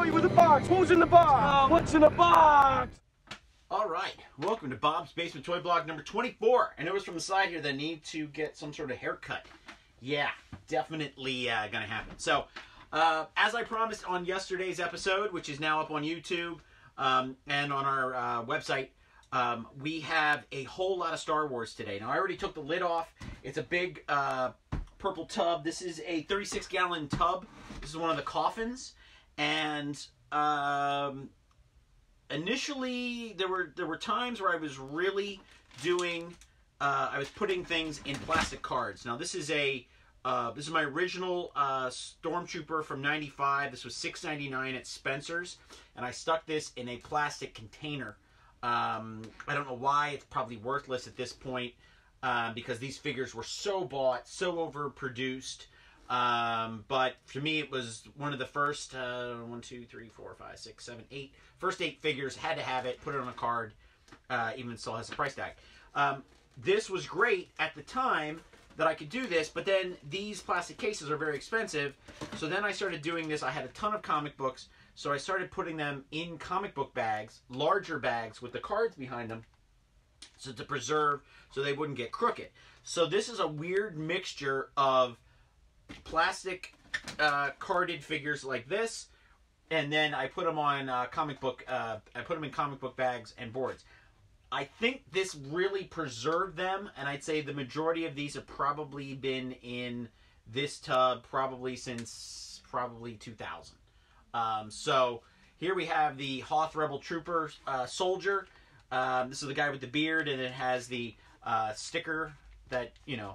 you with the box. What's in the box? What's in the box? All right, welcome to Bob's Basement Toy Blog number 24. I noticed from the side here that I need to get some sort of haircut. Yeah, definitely gonna happen. So, as I promised on yesterday's episode, which is now up on YouTube and on our website, we have a whole lot of Star Wars today. Now, I already took the lid off. It's a big purple tub. This is a 36-gallon tub. This is one of the coffins, and initially there were times where I was really doing I was putting things in plastic cards. Now this is my original Stormtrooper from '95. This was $6.99 at Spencer's, and I stuck this in a plastic container. I don't know why. It's probably worthless at this point because these figures were so bought, so overproduced. But for me, it was one of the first 1, 2, 3, 4, 5, 6, 7, 8 first 8 figures. Had to have it, put it on a card, even still has a price tag. This was great at the time that I could do this, but then these plastic cases are very expensive. So then I started doing this. I had a ton of comic books, so I started putting them in comic book bags, larger bags with the cards behind them, so to preserve so they wouldn't get crooked. So this is a weird mixture of plastic carded figures like this, and then I put them on comic book. I put them in comic book bags and boards. I think this really preserved them, and I'd say the majority of these have probably been in this tub probably since 2000. So here we have the Hoth Rebel Trooper soldier. This is the guy with the beard, and it has the sticker that, you know,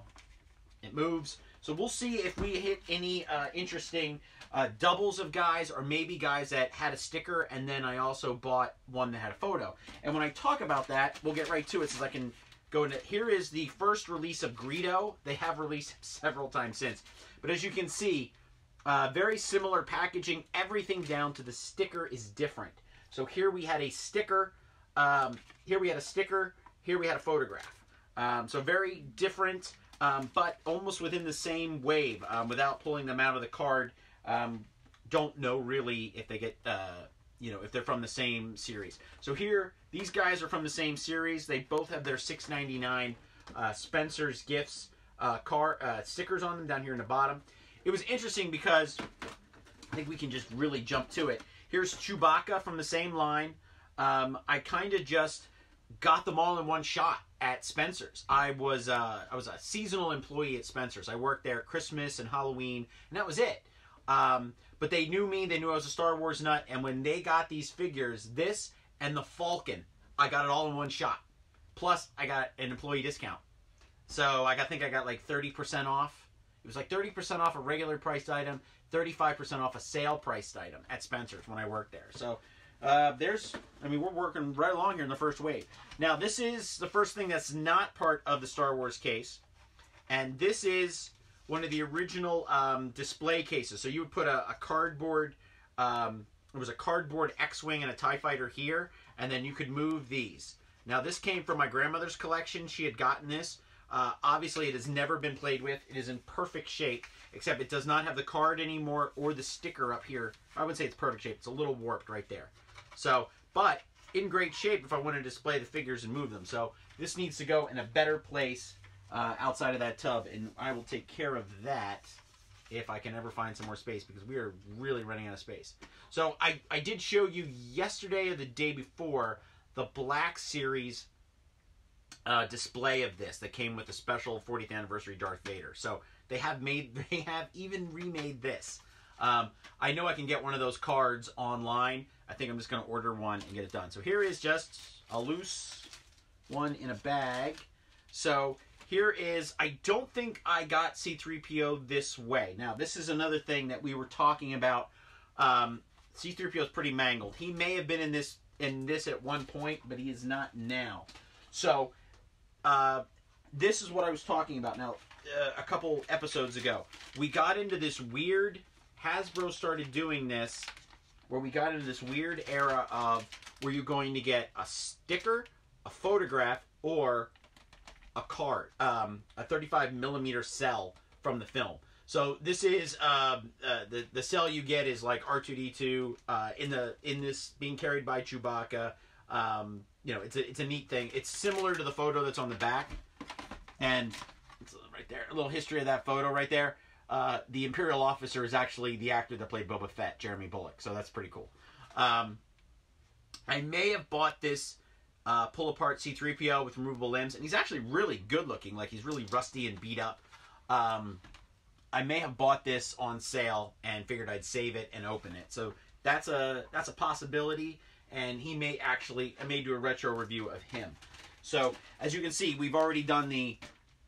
it moves. So we'll see if we hit any interesting doubles of guys, or maybe guys that had a sticker, and then I also bought one that had a photo. And when I talk about that, we'll get right to it so I can go into... Here is the first release of Greedo. They have released several times since. But as you can see, very similar packaging. Everything down to the sticker is different. So here we had a sticker. Here we had a sticker. Here we had a photograph. So very different. But almost within the same wave, without pulling them out of the card. Don't know really if they get, you know, if they're from the same series. So here, these guys are from the same series. They both have their $6.99 Spencer's Gifts stickers on them down here in the bottom. It was interesting because I think we can just really jump to it. Here's Chewbacca from the same line. I kind of just got them all in one shot at Spencer's. I was a seasonal employee at Spencer's. I worked there at Christmas and Halloween, and that was it. But they knew me. They knew I was a Star Wars nut. And when they got these figures, this and the Falcon, I got it all in one shot. Plus, I got an employee discount. So I think I got like 30% off. It was like 30% off a regular priced item, 35% off a sale priced item at Spencer's when I worked there. So I mean, we're working right along here in the first wave. Now, this is the first thing that's not part of the Star Wars case. And this is one of the original display cases. So you would put a cardboard, it was a cardboard X-Wing and a TIE Fighter here, and then you could move these. Now, this came from my grandmother's collection. She had gotten this. Obviously, it has never been played with. It is in perfect shape, except it does not have the card anymore or the sticker up here. I wouldn't say it's perfect shape. It's a little warped right there. So, but in great shape if I want to display the figures and move them. So this needs to go in a better place outside of that tub, and I will take care of that if I can ever find some more space, because we are really running out of space. So I did show you yesterday or the day before the Black Series display of this that came with the special 40th anniversary Darth Vader. So they have even remade this. I know I can get one of those cards online. I think I'm just going to order one and get it done. So here is just a loose one in a bag. So here is, I don't think I got C-3PO this way. Now, this is another thing that we were talking about. C-3PO is pretty mangled. He may have been in this at one point, but he is not now. So, this is what I was talking about. Now, a couple episodes ago, we got into this weird, Hasbro started doing this, where we got into this weird era of where you're going to get a sticker, a photograph, or a card, a 35mm cell from the film. So this is the cell you get is like R2D2 in this being carried by Chewbacca. You know, it's a neat thing. It's similar to the photo that's on the back, and it's right there. A little history of that photo right there. The Imperial officer is actually the actor that played Boba Fett, Jeremy Bullock. So that's pretty cool. I may have bought this pull apart C-3PO with removable limbs, and he's actually really good looking. Like, he's really rusty and beat up. I may have bought this on sale and figured I'd save it and open it. So that's a possibility, and I may do a retro review of him. So as you can see, we've already done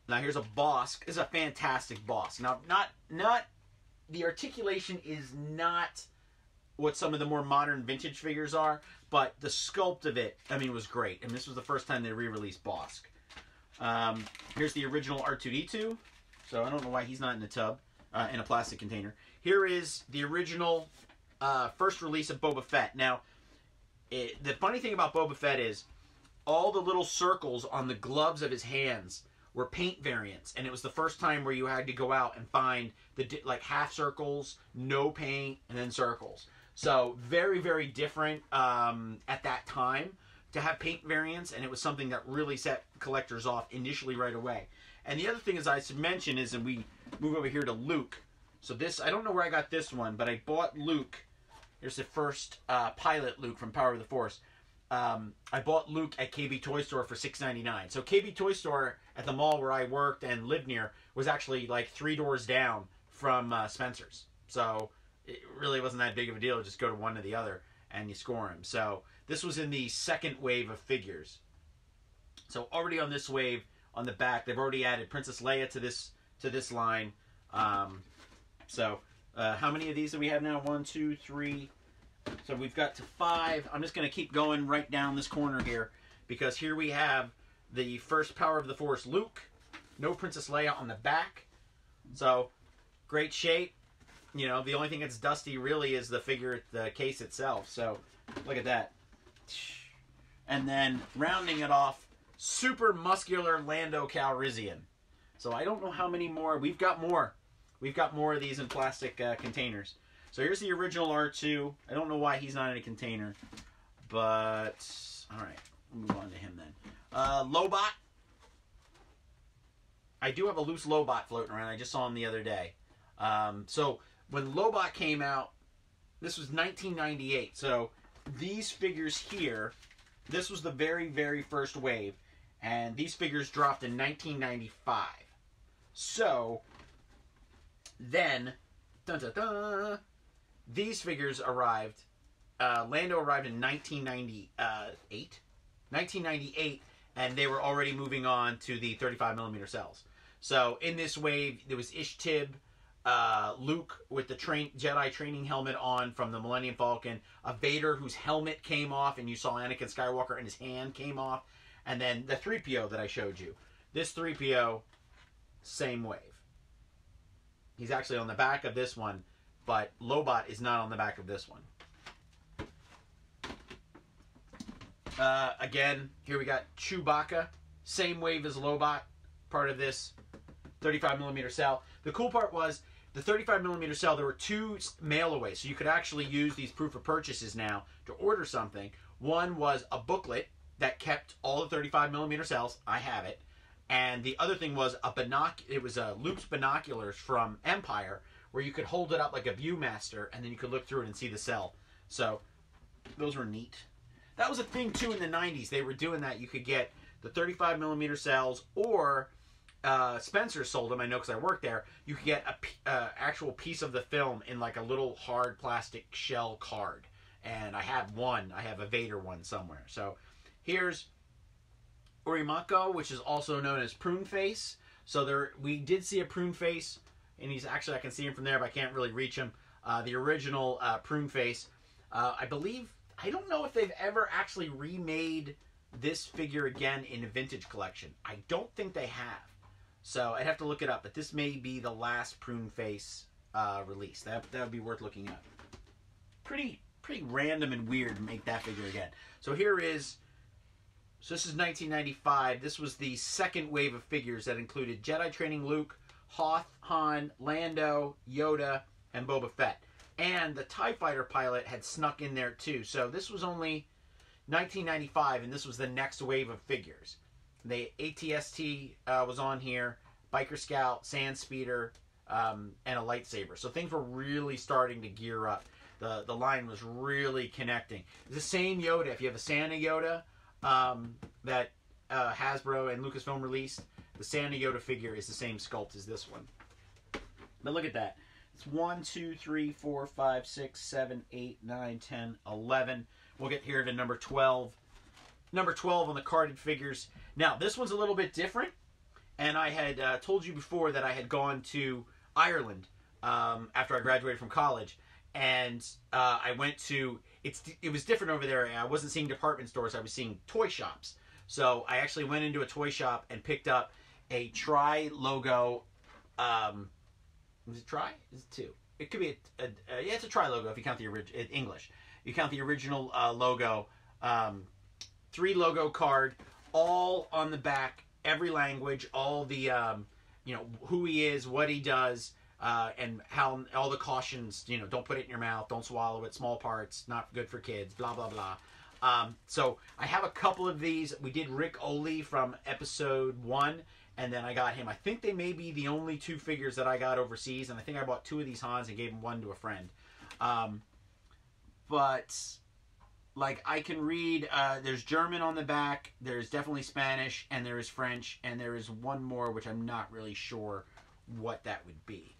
now here's a Bosk. This is a fantastic Bosk. Now, not the articulation is not what some of the more modern vintage figures are, but the sculpt of it, I mean, was great. And this was the first time they re-released Bosk. Here's the original R2D2. So I don't know why he's not in a tub, in a plastic container. Here is the original first release of Boba Fett. Now, the funny thing about Boba Fett is all the little circles on the gloves of his hands were paint variants, and it was the first time where you had to go out and find the like half circles, no paint, and then circles. So very, very different at that time to have paint variants, and it was something that really set collectors off initially right away. And the other thing is I should mention is, and we move over here to Luke. So this, I don't know where I got this one, but I bought Luke. Here's the first pilot Luke from Power of the Force. I bought Luke at KB Toy Store for $6.99. So KB Toy Store at the mall where I worked and lived near was actually like 3 doors down from Spencer's. So it really wasn't that big of a deal. Just go to one or the other and you score them. So this was in the second wave of figures. So already on this wave, on the back, they've already added Princess Leia to this line. So how many of these do we have now? 1, 2, 3. So we've got to 5. I'm just going to keep going right down this corner here, because here we have the first Power of the Force Luke. No Princess Leia on the back. So great shape. You know, the only thing that's dusty really is the figure, the case itself. So look at that. And then rounding it off, super muscular Lando Calrissian. So I don't know how many more. We've got more. We've got more of these in plastic containers. So here's the original R2. I don't know why he's not in a container. But, alright. We'll move on to him then. Lobot. I do have a loose Lobot floating around. I just saw him the other day. So when Lobot came out, this was 1998. So these figures here, this was the very, very first wave. And these figures dropped in 1995. So then, dun, dun, dun, these figures arrived. Lando arrived in 1998, and they were already moving on to the 35mm cells. So in this wave, there was Ish-Tib, Luke with the Jedi training helmet on from the Millennium Falcon, a Vader whose helmet came off, and you saw Anakin Skywalker and his hand came off, and then the 3PO that I showed you. This 3PO, same wave. He's actually on the back of this one, but Lobot is not on the back of this one. Again, here we got Chewbacca, same wave as Lobot, part of this 35mm cell. The cool part was the 35mm cell, there were 2 mail-aways, so you could actually use these proof of purchases now to order something. One was a booklet that kept all the 35mm cells. I have it. And the other thing was it was Luke's binoculars from Empire, where you could hold it up like a Viewmaster, and then you could look through it and see the cell. So those were neat. That was a thing too in the 90s. They were doing that. You could get the 35mm cells, or Spencer sold them. I know because I worked there. You could get a actual piece of the film in like a little hard plastic shell card. And I have one. I have a Vader one somewhere. So here's Orimako, which is also known as Prune Face. So we did see a Prune Face, and he's actually, I can see him from there, but I can't really reach him. The original Prune Face. I believe, I don't know if they've ever actually remade this figure again in a vintage collection. I don't think they have. So I'd have to look it up, but this may be the last Prune Face release. That would be worth looking up. Pretty random and weird to make that figure again. So here is, so this is 1995. This was the second wave of figures that included Jedi training Luke, Hoth, Han, Lando, Yoda, and Boba Fett. And the TIE Fighter pilot had snuck in there too. So this was only 1995, and this was the next wave of figures. The ATST was on here, Biker Scout, Sand Speeder, and a lightsaber. So things were really starting to gear up. The line was really connecting. It's the same Yoda. If you have a Santa Yoda that Hasbro and Lucasfilm released, the Santa Yoda figure is the same sculpt as this one. But look at that. It's 1, 2, 3, 4, 5, 6, 7, 8, 9, 10, 11. We'll get here to number 12. Number 12 on the carded figures. Now, this one's a little bit different. And I had told you before that I had gone to Ireland after I graduated from college. And I went to... It was different over there. I wasn't seeing department stores. I was seeing toy shops. So I actually went into a toy shop and picked up a Tri-logo... was it Tri? Is it 2? It could be yeah, it's a Tri-logo if you count the English. You count the original logo. 3 logo card, all on the back, every language, all the you know, who he is, what he does, and how all the cautions. You know, don't put it in your mouth, don't swallow it, small parts, not good for kids, blah blah blah. So I have a couple of these. We did Rick Oley from episode 1. And then I got him. I think they may be the only 2 figures that I got overseas. And I think I bought 2 of these Hans and gave them 1 to a friend. But, like, I can read, there's German on the back. There's definitely Spanish. And there is French. And there is one more, which I'm not really sure what that would be.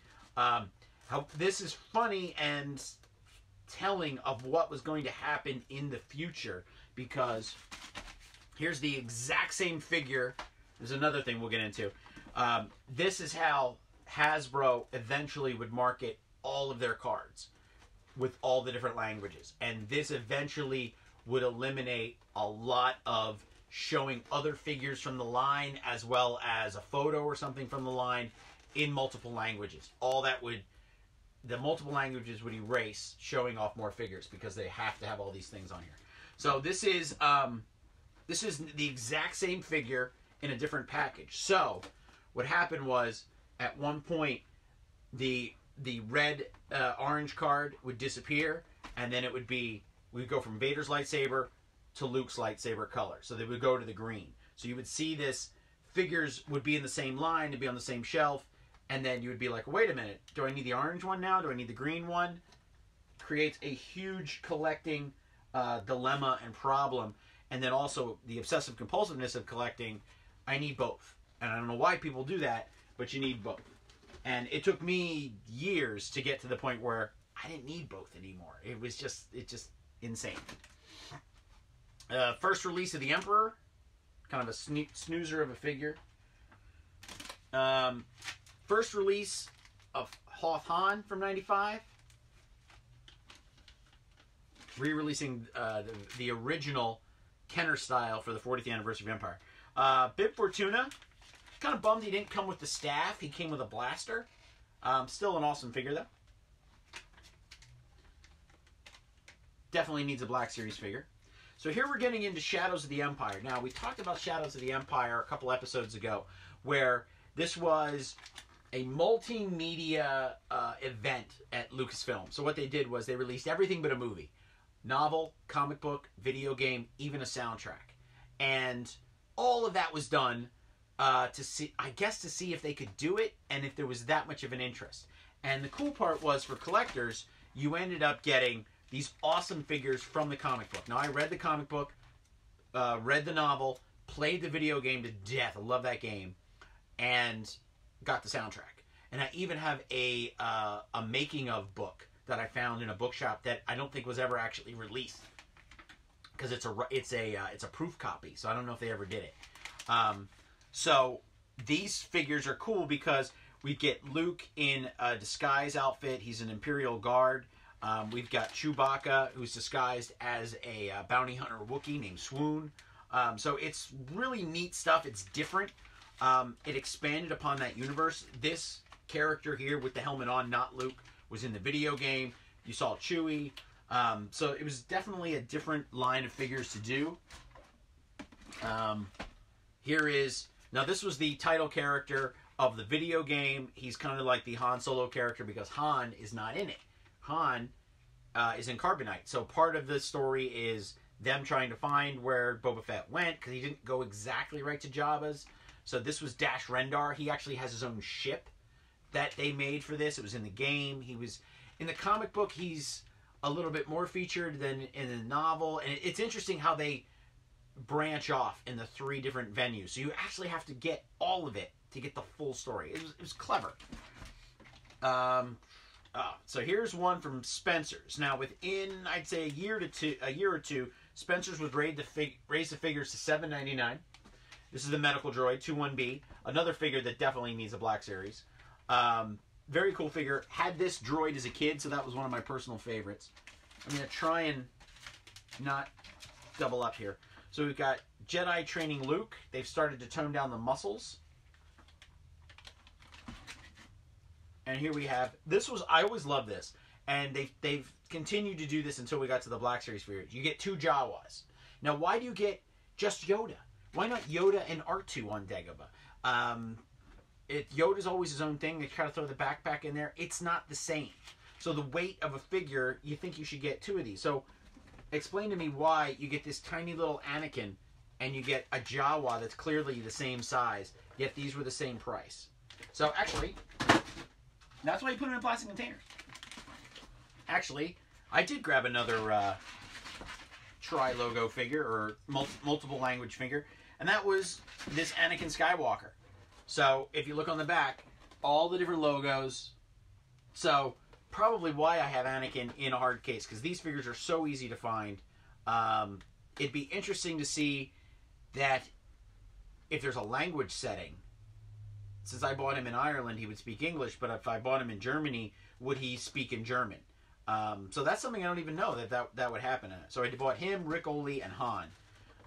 This is funny and telling of what was going to happen in the future. Because here's the exact same figure. There's another thing we'll get into. This is how Hasbro eventually would market all of their cards with all the different languages. And this eventually would eliminate a lot of showing other figures from the line as well as a photo or something from the line in multiple languages. The multiple languages would erase showing off more figures because they have to have all these things on here. So this is the exact same figure in a different package. So what happened was at one point the red orange card would disappear, and then it would be, we'd go from Vader's lightsaber to Luke's lightsaber color. So they would go to the green. So you would see this, figures would be in the same line, to be on the same shelf, and then you would be like, wait a minute, do I need the orange one now? Do I need the green one? Creates a huge collecting dilemma and problem. And then also the obsessive compulsiveness of collecting. I need both. And I don't know why people do that, but you need both. And it took me years to get to the point where I didn't need both anymore. It's just insane. First release of the Emperor. Kind of a snoozer of a figure. First release of Hoth Han from 95. Re-releasing the original Kenner style for the 40th anniversary of Empire. Bib Fortuna, kind of bummed he didn't come with the staff. He came with a blaster. Still an awesome figure, though. Definitely needs a Black Series figure. So here we're getting into Shadows of the Empire. Now, we talked about Shadows of the Empire a couple episodes ago, where this was a multimedia event at Lucasfilm. So what they did was they released everything but a movie. Novel, comic book, video game, even a soundtrack. And all of that was done to see, I guess, to see if they could do it and if there was that much of an interest. And the cool part was, for collectors, you ended up getting these awesome figures from the comic book. Now, I read the comic book, read the novel, played the video game to death. I love that game. And got the soundtrack. And I even have a making of book that I found in a bookshop that I don't think was ever actually released, because it's a proof copy. So I don't know if they ever did it. So these figures are cool because we get Luke in a disguise outfit. He's an Imperial Guard. We've got Chewbacca, who's disguised as a bounty hunter Wookiee named Swoon. So it's really neat stuff. It's different. It expanded upon that universe. This character here with the helmet on, not Luke, was in the video game. You saw Chewie. So it was definitely a different line of figures to do. Here is... Now, this was the title character of the video game, he's kind of like the Han Solo character because Han is not in it. Han is in Carbonite. So part of the story is them trying to find where Boba Fett went because he didn't go exactly right to Jabba's. So this was Dash Rendar. He actually has his own ship that they made for this. It was in the game. He was in the comic book. He's a little bit more featured than in the novel, and it's interesting how they branch off in the 3 different venues. So you actually have to get all of it to get the full story. It was clever. So here's one from Spencer's. Now within I'd say a year or two, Spencer's would raise the figures to $7.99. This is the medical droid 21B, another figure that definitely needs a Black Series. Very cool figure. Had this droid as a kid, so that was one of my personal favorites. I'm going to try and not double up here. So we've got Jedi training Luke. They've started to tone down the muscles. And here we have, I always loved this. And they've continued to do this until we got to the Black Series figures. You get 2 Jawas. Now, why do you get just Yoda? Why not Yoda and R2 on Dagobah? Yoda's always his own thing. They try to throw the backpack in there. It's not the same. So the weight of a figure, you think you should get 2 of these. So explain to me why you get this tiny little Anakin and you get a Jawa that's clearly the same size, yet these were the same price. So actually, that's why you put them in plastic containers. Actually, I did grab another tri-logo figure or multiple language figure, and that was this Anakin Skywalker. So if you look on the back, all the different logos. So probably why I have Anakin in a hard case, because these figures are so easy to find. It'd be interesting to see that if there's a language setting. Since I bought him in Ireland, he would speak English, but if I bought him in Germany, would he speak in German? So that's something I don't even know that would happen. So I bought him, Rick Oley, and Han.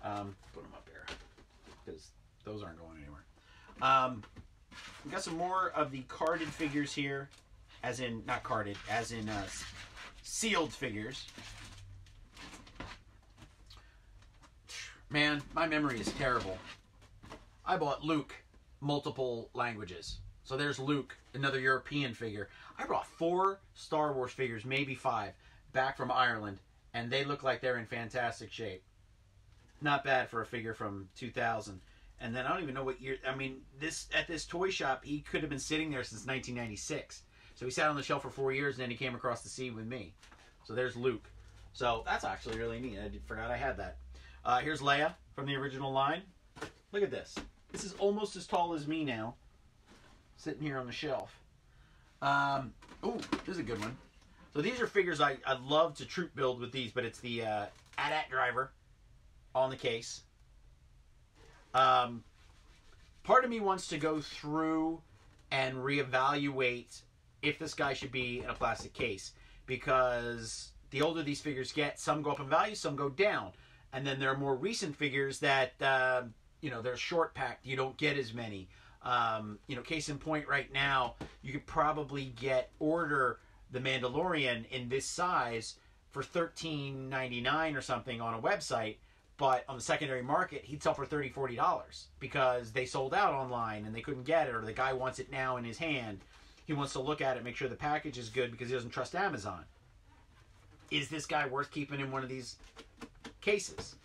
Put them up here, because those aren't going anywhere. We've got some more of the carded figures here, as in, not carded, as in sealed figures. Man, my memory is terrible. I bought Luke multiple languages. So there's Luke, another European figure. I brought 4 Star Wars figures, maybe 5, back from Ireland, and they look like they're in fantastic shape. Not bad for a figure from 2000. And then I don't even know what year. I mean, at this toy shop, he could have been sitting there since 1996. So he sat on the shelf for 4 years, and then he came across the sea with me. So there's Luke. So that's actually really neat. I forgot I had that. Here's Leia from the original line. Look at this. This is almost as tall as me now, sitting here on the shelf. Oh, this is a good one. So these are figures I'd love to troop build with these, but it's the AT-AT driver on the case. Part of me wants to go through and reevaluate if this guy should be in a plastic case, because the older these figures get, some go up in value, some go down. And then there are more recent figures that, they're short packed. You don't get as many. Case in point right now, you could probably order the Mandalorian in this size for $13.99 or something on a website. But on the secondary market, he'd sell for $30, $40 because they sold out online and they couldn't get it, or the guy wants it now in his hand. He wants to look at it, make sure the package is good because he doesn't trust Amazon. Is this guy worth keeping in one of these cases?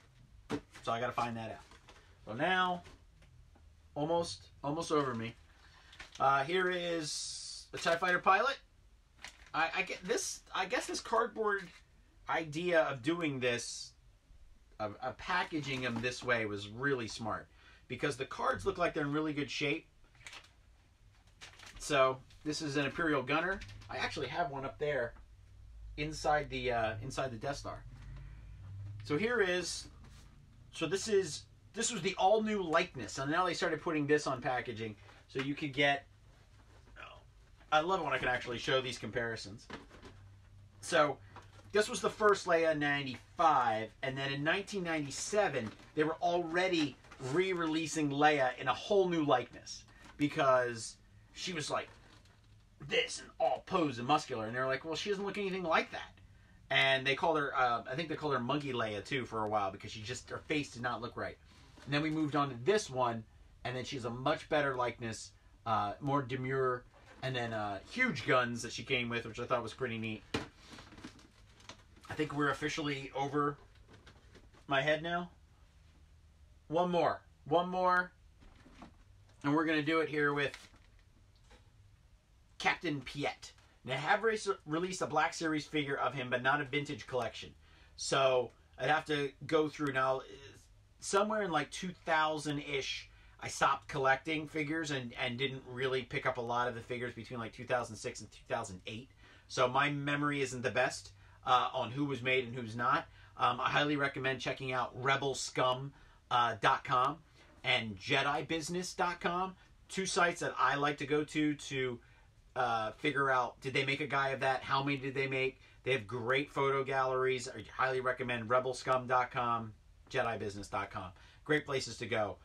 So I got to find that out. So now, almost over me. Here is the TIE Fighter pilot. I guess this cardboard idea of doing this, of packaging them this way, was really smart, because the cards look like they're in really good shape. So this is an Imperial Gunner. I actually have one up there inside the Death Star. So here is, this was the all new likeness, and now they started putting this on packaging, so you could get. I love it when I can actually show these comparisons. So this was the first Leia in 95, and then in 1997, they were already re-releasing Leia in a whole new likeness, because she was like this and all posed and muscular, and they were like, well, she doesn't look anything like that. And they called her, I think they called her Monkey Leia too for a while, because her face did not look right. And then we moved on to this one, and then she's a much better likeness more demure, and then huge guns that she came with, which I thought was pretty neat. I think we're officially over my head now. One more, and we're gonna do it here with Captain Piet. Now, I have released a Black Series figure of him, but not a vintage collection. So I'd have to go through now. Somewhere in like 2000-ish, I stopped collecting figures and didn't really pick up a lot of the figures between like 2006 and 2008. So my memory isn't the best on who was made and who's not. I highly recommend checking out rebelscum.com and JediBusiness.com. Two sites that I like to go to figure out, did they make a guy of that? How many did they make? They have great photo galleries. I highly recommend rebelscum.com, JediBusiness.com. Great places to go.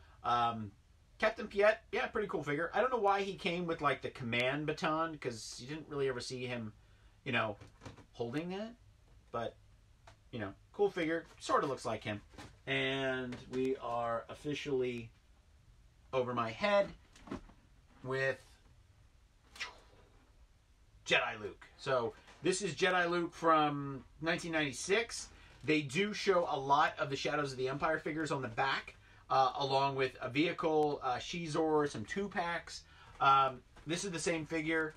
Captain Piet, yeah, pretty cool figure. I don't know why he came with like the command baton, because you didn't really ever see him, you know, holding that. But, you know, cool figure. Sort of looks like him. And we are officially over my head with Jedi Luke. So this is Jedi Luke from 1996. They do show a lot of the Shadows of the Empire figures on the back, along with a vehicle, Shizor, some 2-packs. This is the same figure,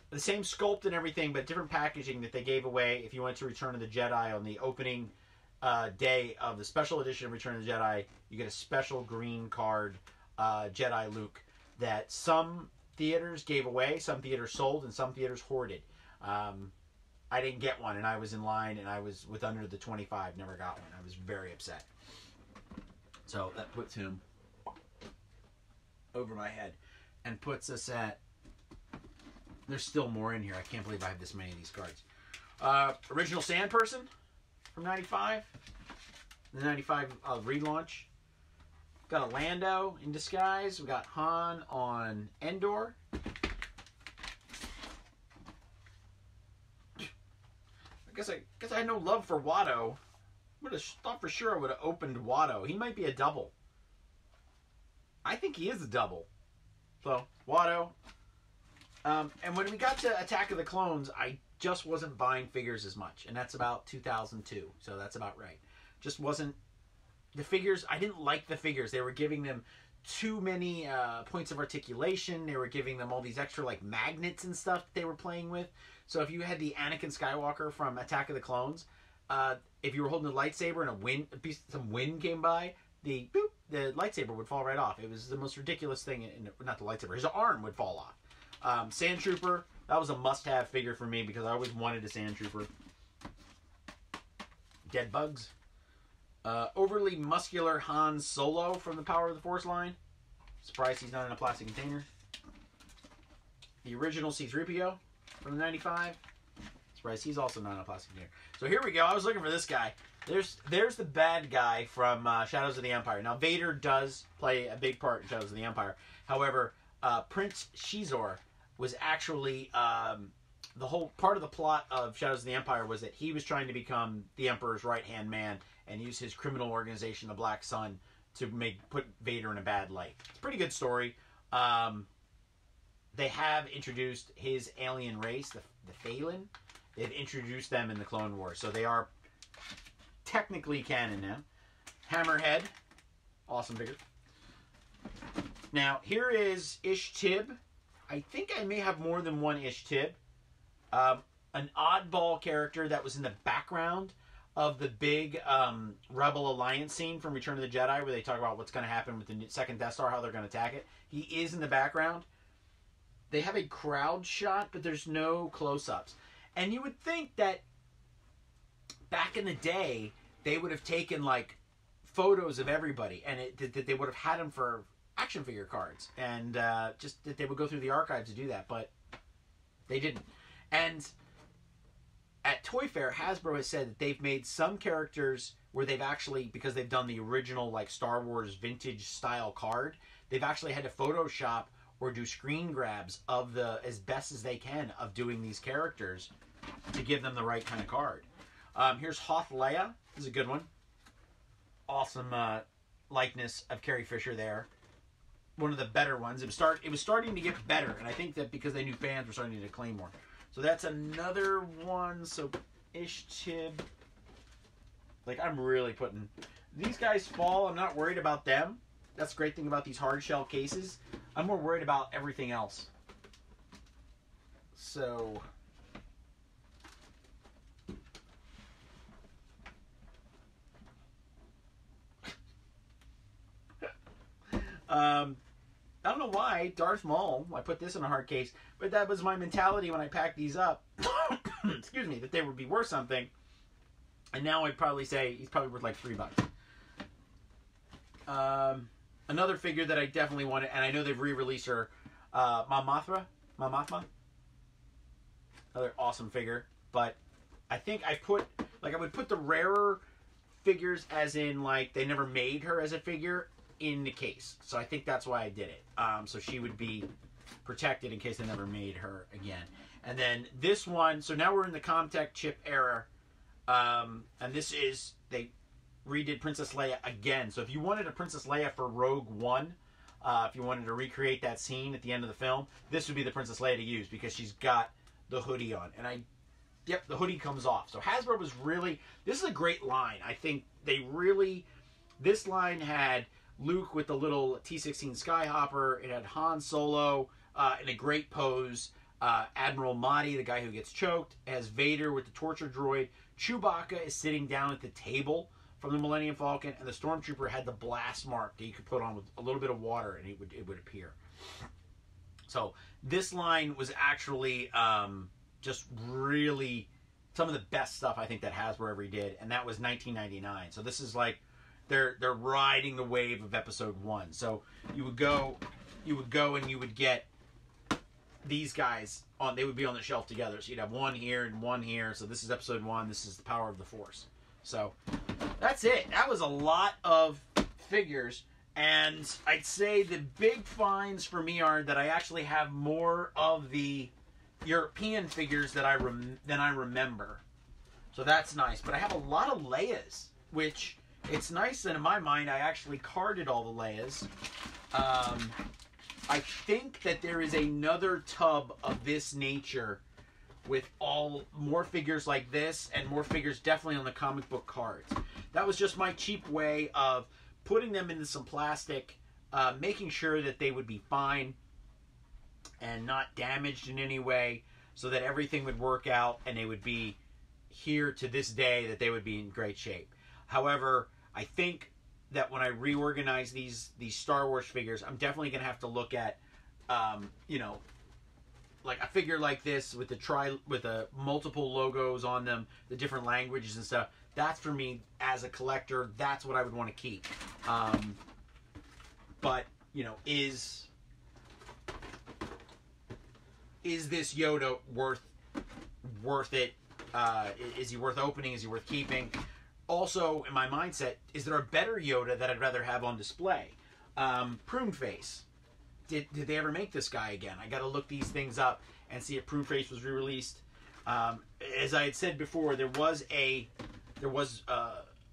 the same sculpt and everything, but different packaging that they gave away if you went to Return of the Jedi on the opening day of the special edition of Return of the Jedi. You get a special green card Jedi Luke that some theaters gave away, some theaters sold, and some theaters hoarded. I didn't get one, and I was in line, and I was with under the 25, never got one. I was very upset. So that puts him over my head and puts us at, there's still more in here. I can't believe I have this many of these cards. Original Sand Person from 95. The 95 relaunch. Got a Lando in disguise. We got Han on Endor. I guess I had no love for Watto. Would have thought for sure I would have opened Watto. He might be a double. I think he is a double. So Watto. And when we got to Attack of the Clones, I just wasn't buying figures as much, and that's about 2002. So that's about right. Just wasn't. The figures, I didn't like the figures. They were giving them too many points of articulation. They were giving them all these extra like magnets and stuff that they were playing with. So if you had the Anakin Skywalker from Attack of the Clones, if you were holding a lightsaber and some wind came by, the lightsaber would fall right off. It was the most ridiculous thing. Not the lightsaber, his arm would fall off. Sand Trooper, that was a must-have figure for me because I always wanted a Sand Trooper. Dead Bugs. Overly muscular Han Solo from the Power of the Force line. Surprised he's not in a plastic container. The original C-3PO from the 95. Surprised he's also not in a plastic container. So here we go. I was looking for this guy. There's the bad guy from Shadows of the Empire. Now Vader does play a big part in Shadows of the Empire. However, Prince Shizor was actually the whole part of the plot of Shadows of the Empire was that he was trying to become the Emperor's right-hand man and use his criminal organization, the Black Sun, to put Vader in a bad light. It's a pretty good story. They have introduced his alien race, the Phalan. They've introduced them in the Clone Wars, so they are technically canon now. Hammerhead, awesome figure. Now, here is Ish-Tib. I think I may have more than one Ish-Tib. An oddball character that was in the background of the big Rebel Alliance scene from Return of the Jedi, where they talk about what's going to happen with the second Death Star, how they're going to attack it. He is in the background. They have a crowd shot, but there's no close-ups. And you would think that back in the day, they would have taken, like, photos of everybody, and that they would have had them for action figure cards. And just that they would go through the archives to do that, but they didn't. And at Toy Fair, Hasbro has said that they've made some characters where they've actually, because they've done the original like Star Wars vintage style card, they've actually had to Photoshop or do screen grabs of as best as they can of doing these characters to give them the right kind of card. Here's Hoth Leia. This is a good one. Awesome likeness of Carrie Fisher there. one of the better ones. It was starting to get better, and I think that because they knew fans were starting to claim more. So that's another one. So Ishtib, like I'm really putting these guys fall. I'm not worried about them. That's the great thing about these hard shell cases. I'm more worried about everything else. So I don't know why Darth Maul, I put this in a hard case, but that was my mentality when I packed these up. Excuse me, that they would be worth something. And now I'd probably say he's probably worth like $3. Another figure that I definitely wanted, and I know they've re-released her, Mama Mothma. Another awesome figure, but I think I would put the rarer figures as in like they never made her as a figure in the case. So I think that's why I did it. So she would be protected in case they never made her again. And then this one, so now we're in the Comtech chip era. And this is, they redid Princess Leia again. So if you wanted a Princess Leia for Rogue One, if you wanted to recreate that scene at the end of the film, this would be the Princess Leia to use because she's got the hoodie on. And yep, the hoodie comes off. So Hasbro was really, this is a great line. I think they really, this line had Luke with the little T-16 Skyhopper. It had Han Solo in a great pose. Admiral Mahdi, the guy who gets choked. It has Vader with the torture droid. Chewbacca is sitting down at the table from the Millennium Falcon, and the Stormtrooper had the blast mark that you could put on with a little bit of water, and it would appear. So this line was actually just really some of the best stuff I think that Hasbro ever did, and that was 1999. So this is like they're riding the wave of Episode 1. So you would go and you would get these guys on, they would be on the shelf together. So you'd have one here and one here. So this is Episode 1. This is the Power of the Force. So that's it. That was a lot of figures. And I'd say the big finds for me are that I actually have more of the European figures that than I remember. So that's nice. But I have a lot of Leias, which it's nice that in my mind I actually carded all the Leias. I think that there is another tub of this nature with more figures like this and more figures definitely on the comic book cards. That was just my cheap way of putting them into some plastic, making sure that they would be fine and not damaged in any way so that everything would work out and they would be here to this day, that they would be in great shape. However, I think that when I reorganize these Star Wars figures, I'm definitely going to have to look at, like a figure like this with the multiple logos on them, the different languages and stuff. That's for me as a collector. That's what I would want to keep. But is this Yoda worth it? Is he worth opening? Is he worth keeping? Also, in my mindset, is there a better Yoda that I'd rather have on display? Prune Face. Did they ever make this guy again? I got to look these things up and see if Prune Face was re-released. As I had said before, there was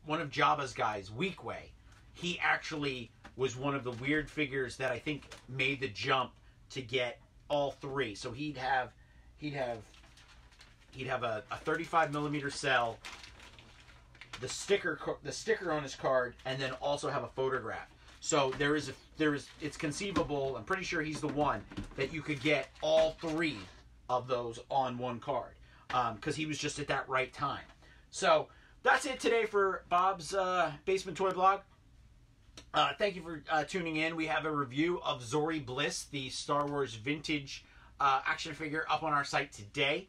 one of Jabba's guys, Weequay. He actually was one of the weird figures that I think made the jump to get all three. So he'd have a 35 millimeter cell, the sticker on his card, and then also have a photograph. So it's conceivable, I'm pretty sure he's the one, that you could get all three of those on one card, because he was just at that right time. So that's it today for Bob's Basement Toy Blog. Thank you for tuning in. We have a review of Zori Bliss, the Star Wars vintage action figure, up on our site today.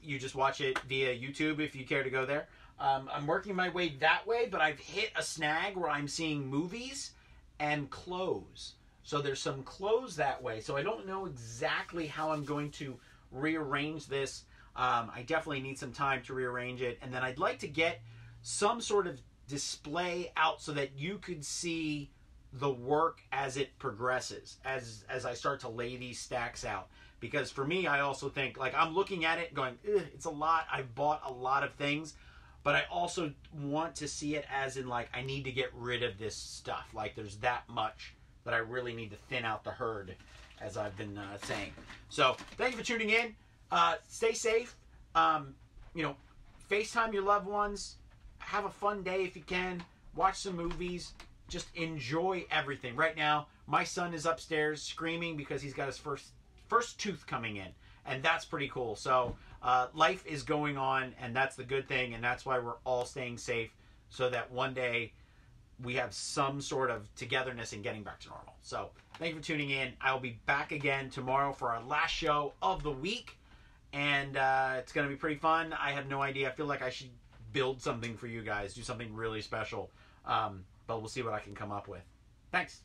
You just watch it via YouTube if you care to go there. I'm working my way that way, but I've hit a snag where I'm seeing movies and clothes. So there's some clothes that way. So I don't know exactly how I'm going to rearrange this. I definitely need some time to rearrange it. And then I'd like to get some sort of display out so that you could see the work as it progresses, as I start to lay these stacks out. Because for me, I also think, like, I'm looking at it going, it's a lot. I've bought a lot of things. But I also want to see it as in, like, I need to get rid of this stuff. Like, there's that much but I really need to thin out the herd, as I've been saying. So thank you for tuning in. Stay safe. You know, FaceTime your loved ones. Have a fun day if you can. Watch some movies. Just enjoy everything. Right now, my son is upstairs screaming because he's got his first tooth coming in, and that's pretty cool. So life is going on, and that's the good thing, and that's why we're all staying safe, so that one day we have some sort of togetherness and getting back to normal. So thank you for tuning in. I will be back again tomorrow for our last show of the week, and it's going to be pretty fun. I have no idea. I feel like I should build something for you guys, do something really special, but we'll see what I can come up with. Thanks.